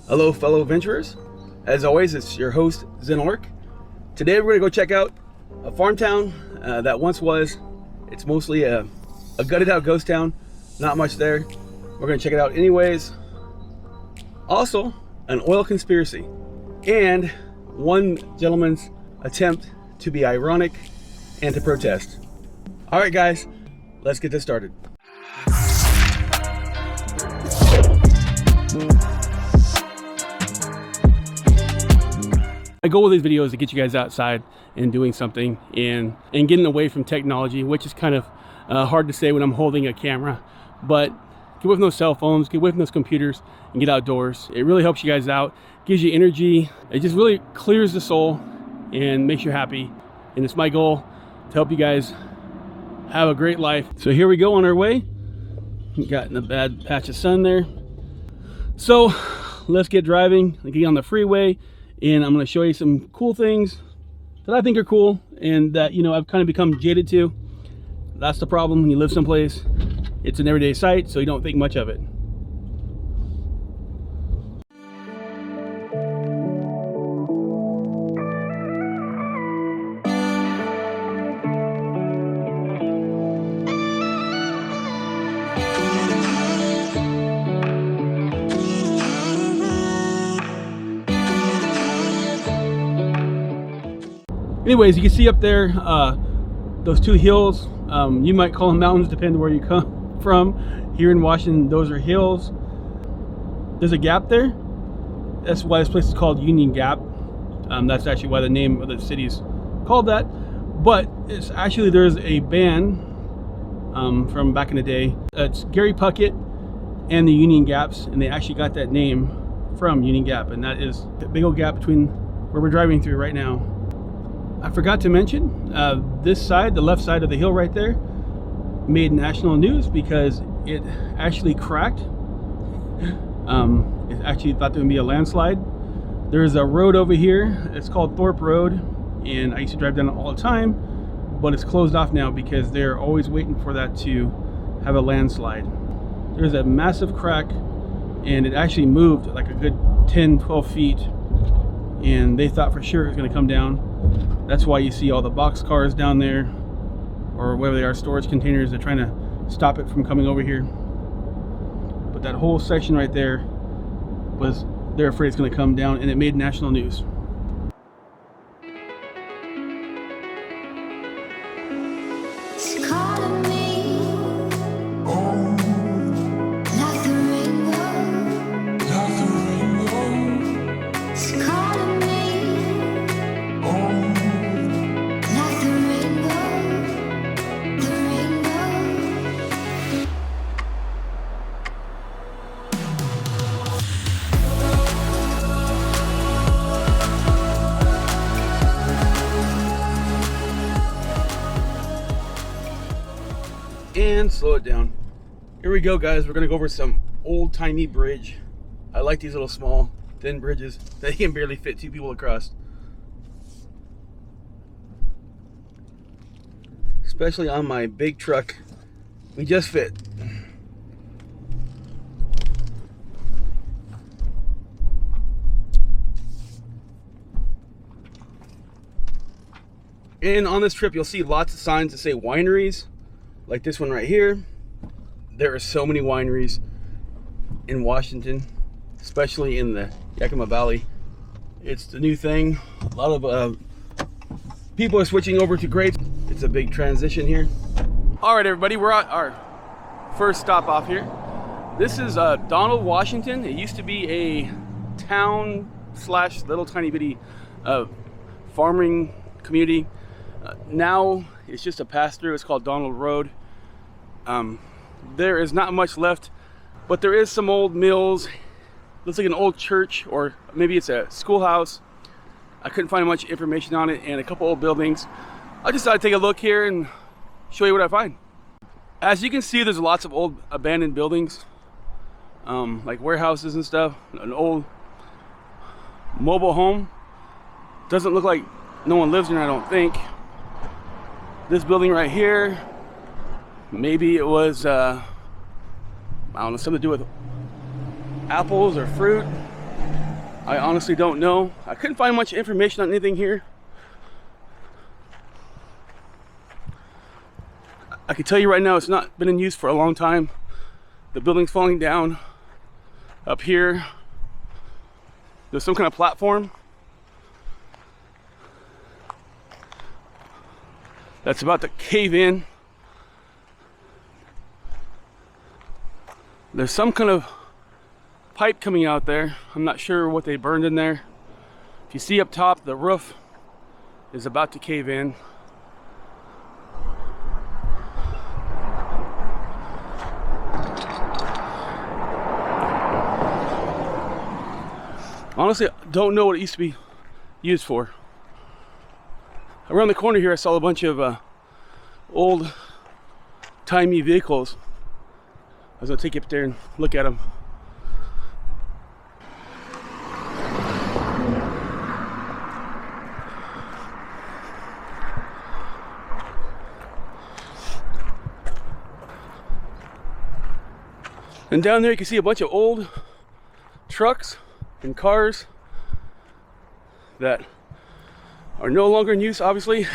Hello, fellow adventurers. As always, it's your host, Zenork. Today we're gonna go check out a farm town that once was. It's mostly a gutted out ghost town, not much there. We're gonna check it out anyways. Also, an oil conspiracy and one gentleman's attempt to be ironic and to protest. All right, guys, let's get this started. My goal with these videos is to get you guys outside and doing something and getting away from technology, which is kind of hard to say when I'm holding a camera, but get away from those cell phones, get away from those computers and get outdoors. It really helps you guys out, gives you energy. It just really clears the soul and makes you happy. And it's my goal to help you guys have a great life. So here we go on our way. Got in a bad patch of sun there. So let's get driving, get on the freeway, and I'm going to show you some cool things that I think are cool and that, you know, I've kind of become jaded to. That's the problem when you live someplace. It's an everyday sight, so you don't think much of it. Anyways, you can see up there those two hills. You might call them mountains, depending where you come from. Here in Washington, those are hills. There's a gap there. That's why this place is called Union Gap. That's actually why the name of the city is called that. But it's actually, there's a band from back in the day. It's Gary Puckett and the Union Gaps, and they actually got that name from Union Gap, and that is the big old gap between where we're driving through right now. I forgot to mention, this side, the left side of the hill right there, made national news because it actually cracked. It actually thought there would be a landslide. There's a road over here, it's called Thorpe Road, and I used to drive down it all the time, but it's closed off now because they're always waiting for that to have a landslide. There's a massive crack, and it actually moved like a good 10-12 feet, and they thought for sure it was going to come down. That's why you see all the box cars down there, or whatever they are, storage containers. They're trying to stop it from coming over here. But that whole section right there was, they're afraid it's going to come down, and it made national news. And slow it down. Here we go, guys. We're gonna go over some old-timey bridge. I like these little small thin bridges that can barely fit two people across, especially on my big truck. We just fit. And on this trip you'll see lots of signs that say wineries, like this one right here. There are so many wineries in Washington, especially in the Yakima Valley. It's the new thing. A lot of people are switching over to grapes. It's a big transition here. All right, everybody, we're at our first stop off here. This is Donald, Washington. It used to be a town slash little tiny bitty farming community. Now it's just a pass through. It's called Donald Road. There is not much left, but there is some old mills. Looks like an old church, or maybe it's a schoolhouse. I couldn't find much information on it, and a couple old buildings. I just thought I'd take a look here and show you what I find. As you can see, there's lots of old abandoned buildings, like warehouses and stuff. An old mobile home. Doesn't look like no one lives in it, I don't think. This building right here, maybe it was, I don't know, something to do with apples or fruit. I honestly don't know. I couldn't find much information on anything here. I can tell you right now, it's not been in use for a long time. The building's falling down. Up here, there's some kind of platform that's about to cave in. There's some kind of pipe coming out there. I'm not sure what they burned in there. If you see up top, the roof is about to cave in. Honestly, I don't know what it used to be used for. Around the corner here, I saw a bunch of old-timey vehicles. I was gonna take you up there and look at them. And down there you can see a bunch of old trucks and cars that are no longer in use, obviously,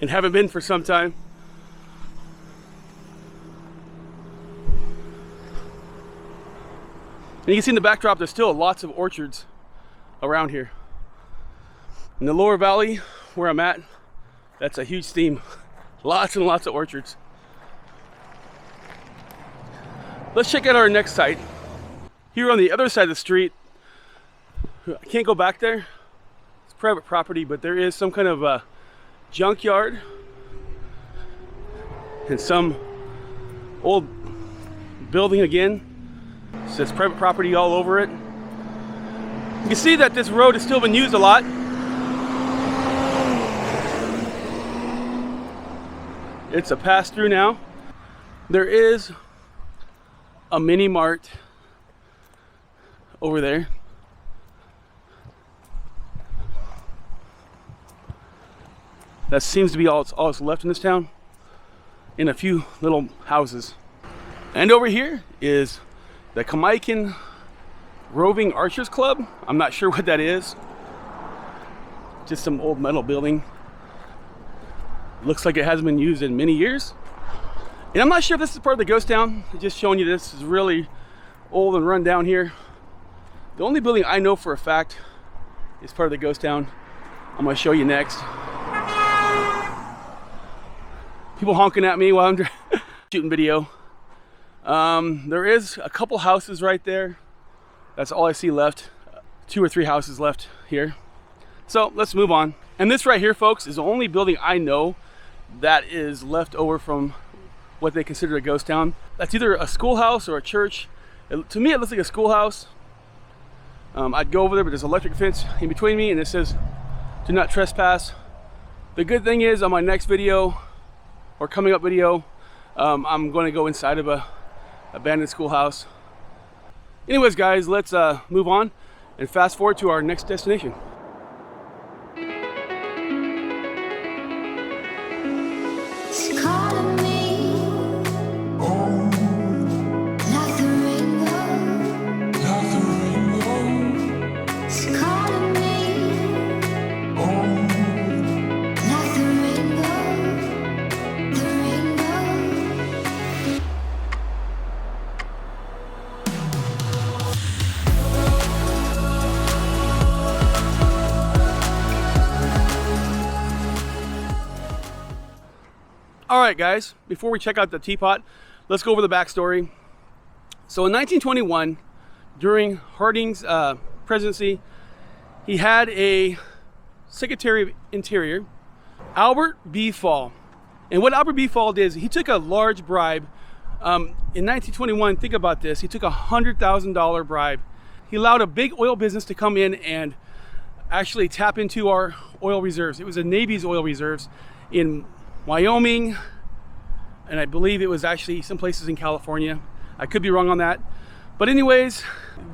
and haven't been for some time. And you can see in the backdrop there's still lots of orchards around here. In the lower valley where I'm at, that's a huge theme. Lots and lots of orchards. Let's check out our next site. Here on the other side of the street, I can't go back there. It's private property, but there is some kind of a junkyard and some old building again. It says private property all over it. You can see that this road has still been used a lot. It's a pass through now. There is a mini mart over there. That seems to be all that's left in this town, in a few little houses. And over here is the Kamaikan Roving Archers Club. I'm not sure what that is. Just some old metal building. Looks like it hasn't been used in many years. And I'm not sure if this is part of the ghost town. Just showing you this is really old and run down here. The only building I know for a fact is part of the ghost town. I'm gonna show you next. People honking at me while I'm shooting video. There is a couple houses right there. That's all I see left. 2 or 3 houses left here. So let's move on. And this right here, folks, is the only building I know that is left over from what they consider a ghost town. That's either a schoolhouse or a church. To me, it looks like a schoolhouse. I'd go over there, but there's an electric fence in between me, and it says, "Do not trespass." The good thing is, on my next video, or coming up video, I'm going to go inside of a abandoned schoolhouse. Anyways, guys, let's move on and fast forward to our next destination. All right, guys, before we check out the teapot, let's go over the backstory. So in 1921, during Harding's presidency, he had a Secretary of Interior, Albert B. Fall. And what Albert B. Fall did is he took a large bribe. In 1921, think about this, he took a $100,000 bribe. He allowed a big oil business to come in and actually tap into our oil reserves. It was the Navy's oil reserves in Wyoming, and I believe it was actually some places in California. I could be wrong on that. But anyways,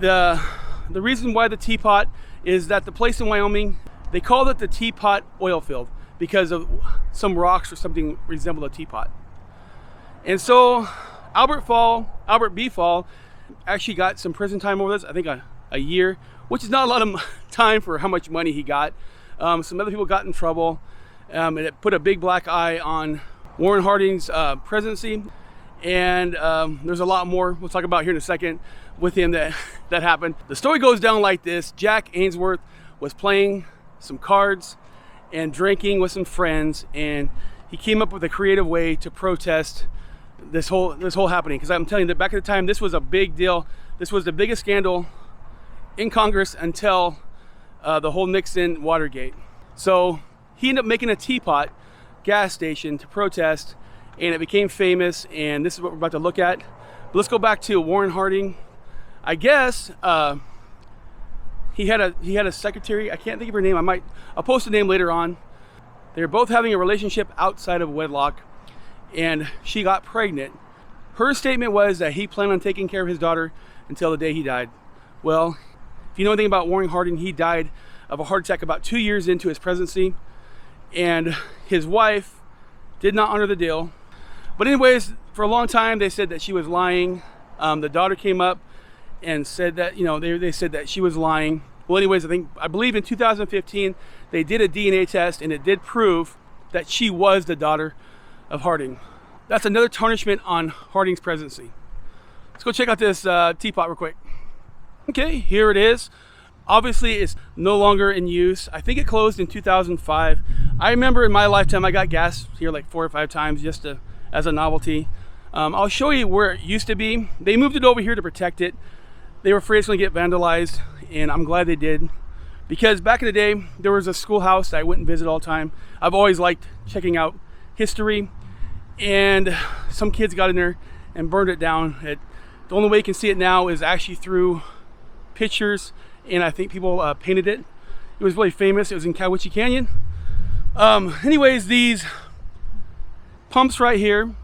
the reason why the teapot is that the place in Wyoming, they called it the Teapot oil field because of some rocks or something resembled a teapot. And so Albert B. Fall actually got some prison time over this, I think a year, which is not a lot of time for how much money he got. Some other people got in trouble, and it put a big black eye on Warren Harding's presidency. And there's a lot more we'll talk about here in a second with him that happened. The story goes down like this. Jack Ainsworth was playing some cards and drinking with some friends, and he came up with a creative way to protest this whole happening. Because I'm telling you that back at the time, this was a big deal. This was the biggest scandal in Congress until the whole Nixon Watergate. So he ended up making a Teapot gas station to protest, and it became famous, and this is what we're about to look at. But let's go back to Warren Harding. I guess he had a secretary. I can't think of her name. I'll post the name later on. They were both having a relationship outside of wedlock, and she got pregnant. Her statement was that he planned on taking care of his daughter until the day he died. Well, if you know anything about Warren Harding, he died of a heart attack about 2 years into his presidency, and his wife did not honor the deal. But anyways, for a long time they said that she was lying. The daughter came up and said that, you know, they said that she was lying. Well, anyways, I believe in 2015 they did a DNA test, and it did prove that she was the daughter of Harding. That's another tarnishment on Harding's presidency. Let's go check out this teapot real quick. Okay, here it is. Obviously, it's no longer in use. I think it closed in 2005. I remember in my lifetime I got gas here like 4 or 5 times just as a novelty. I'll show you where it used to be. They moved it over here to protect it. They were afraid it's going to get vandalized, and I'm glad they did. Because back in the day, there was a schoolhouse that I went and visit all the time. I've always liked checking out history, and some kids got in there and burned it down. The only way you can see it now is actually through pictures, and I think people painted it. It was really famous. It was in Cowiche Canyon. Anyways, these pumps right here,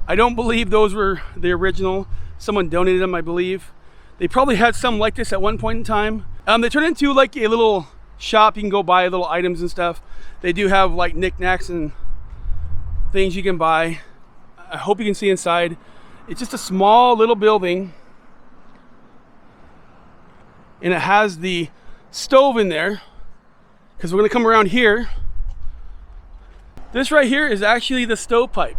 I don't believe those were the original. Someone donated them, I believe. They probably had some like this at one point in time. They turned into like a little shop. You can go buy little items and stuff. They do have like knickknacks and things you can buy. I hope you can see inside. It's just a small little building, and it has the stove in there, because we're going to come around here. This right here is actually the stovepipe.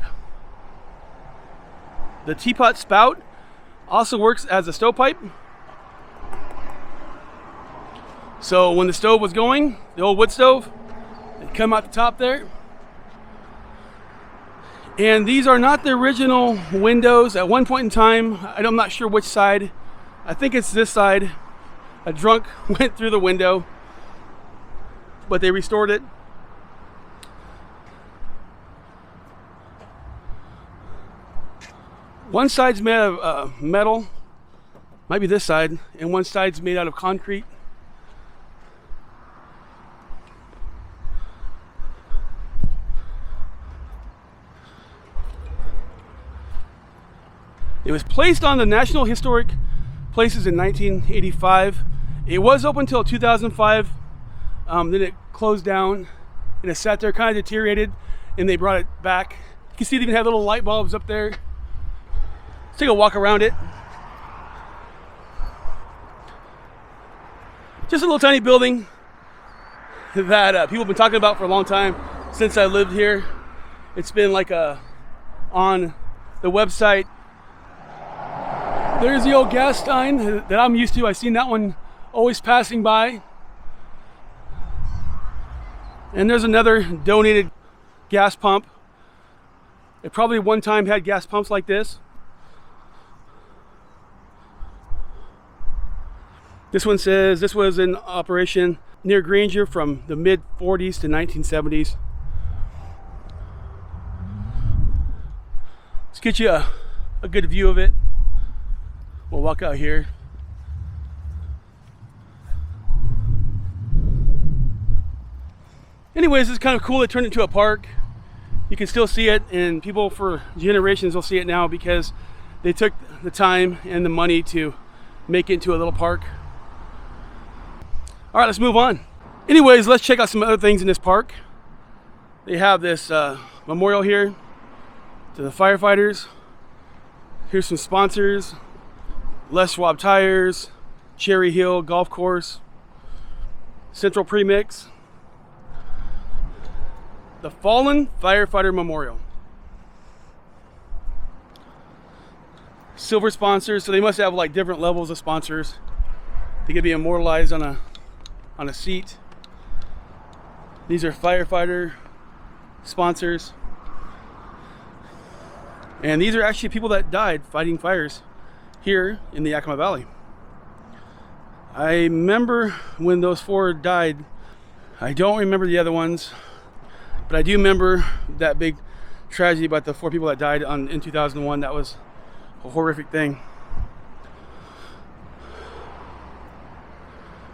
The teapot spout also works as a stovepipe. So when the stove was going, the old wood stove, it'd come out the top there. And these are not the original windows. At one point in time, I'm not sure which side. I think it's this side. A drunk went through the window, but they restored it. One side's made of metal, might be this side, and one side's made out of concrete. It was placed on the National Historic Places in 1985. It was open until 2005. Then it closed down, and it sat there, kind of deteriorated, and they brought it back. You can see it even had little light bulbs up there. Let's take a walk around it. Just a little tiny building that people have been talking about for a long time since I lived here. It's been like on the website. There's the old gas stein that I'm used to. I've seen that one always passing by. And there's another donated gas pump. It probably one time had gas pumps like this. This one says this was in operation near Granger from the mid 40s to 1970s. Let's get you a good view of it. We'll walk out here. Anyways, it's kind of cool. It turned into a park. You can still see it, and people for generations will see it now because they took the time and the money to make it into a little park. All right, let's move on. Anyways, let's check out some other things in this park. They have this memorial here to the firefighters. Here's some sponsors. Les Schwab Tires, Cherry Hill Golf Course, Central Premix. The Fallen Firefighter Memorial. Silver sponsors, so they must have like different levels of sponsors. They could be immortalized on a seat. These are firefighter sponsors. And these are actually people that died fighting fires here in the Yakima Valley. I remember when those 4 died. I don't remember the other ones, but I do remember that big tragedy about the 4 people that died in 2001. That was a horrific thing.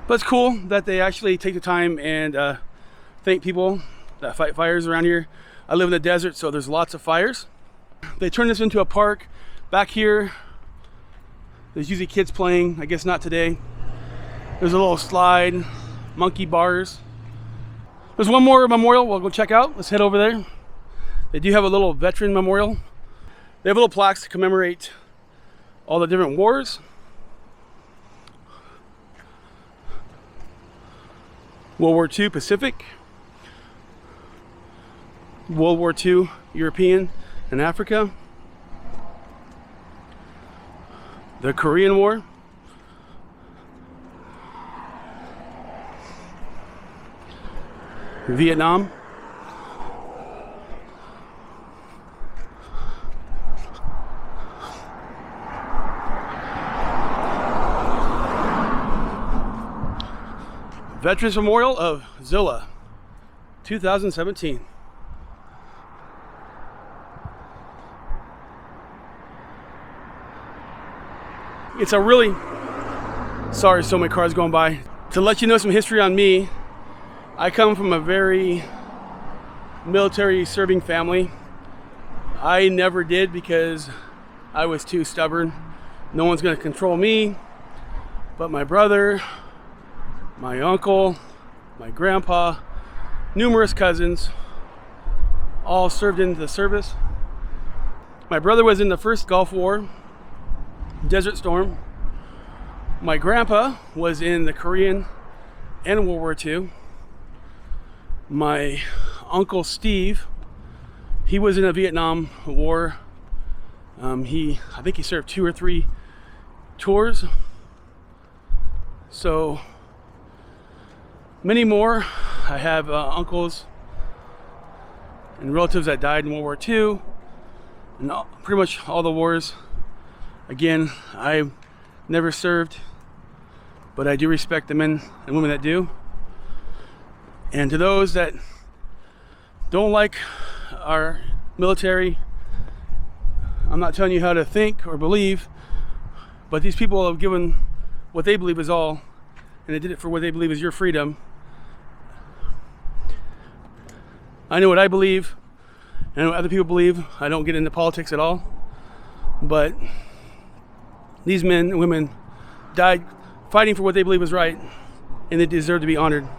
But it's cool that they actually take the time and thank people that fight fires around here. I live in the desert, so there's lots of fires. They turned this into a park. Back here, there's usually kids playing. I guess not today. There's a little slide, monkey bars. There's one more memorial we'll go check out. Let's head over there. They do have a little veteran memorial. They have little plaques to commemorate all the different wars. World War II Pacific, World War II European and Africa, the Korean War, Vietnam, Veterans Memorial of Zilla, 2017. It's a really, sorry, so many cars going by. To let you know some history on me, I come from a very military serving family. I never did because I was too stubborn. No one's gonna control me, but my brother, my uncle, my grandpa, numerous cousins, all served in the service. My brother was in the first Gulf War, Desert Storm. My grandpa was in the Korean and World War II. My uncle Steve, he was in the Vietnam War. I think he served 2 or 3 tours. So many more. I have uncles and relatives that died in World War II and pretty much all the wars. Again, I never served, but I do respect the men and women that do. And to those that don't like our military, I'm not telling you how to think or believe, but these people have given what they believe is all, and they did it for what they believe is your freedom. I know what I believe, and I know what other people believe. I don't get into politics at all, but these men and women died fighting for what they believe was right, and they deserve to be honored.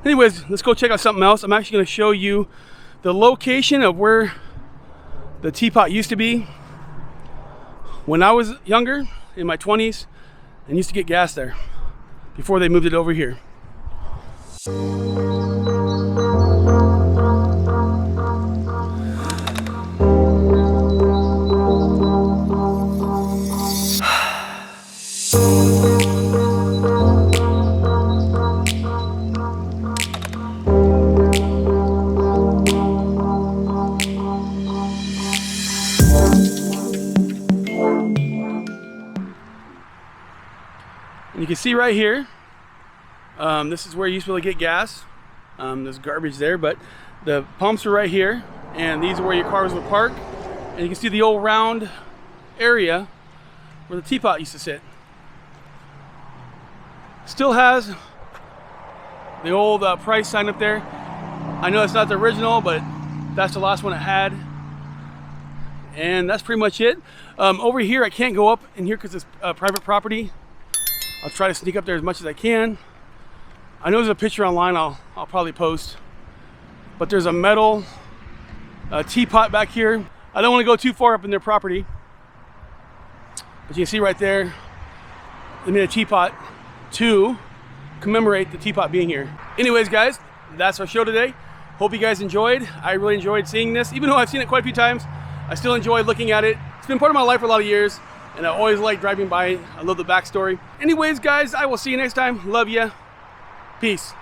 Anyways, let's go check out something else. I'm actually going to show you the location of where the Teapot used to be when I was younger, in my 20s, and used to get gas there before they moved it over here. You can see right here, this is where you used to be able to get gas. There's garbage there, but the pumps are right here, and these are where your cars would park. And you can see the old round area where the Teapot used to sit. Still has the old price sign up there. I know it's not the original, but that's the last one it had. And that's pretty much it. Over here, I can't go up in here because it's private property. I'll try to sneak up there as much as I can. I know there's a picture online I'll probably post, but there's a metal teapot back here. I don't want to go too far up in their property, but you can see right there, they made a teapot 2 commemorate the teapot being here. Anyways, guys, that's our show today. Hope you guys enjoyed. I really enjoyed seeing this. Even though I've seen it quite a few times, I still enjoy looking at it. It's been part of my life for a lot of years, and I always like driving by. I love the backstory. Anyways, guys, I will see you next time. Love ya. Peace.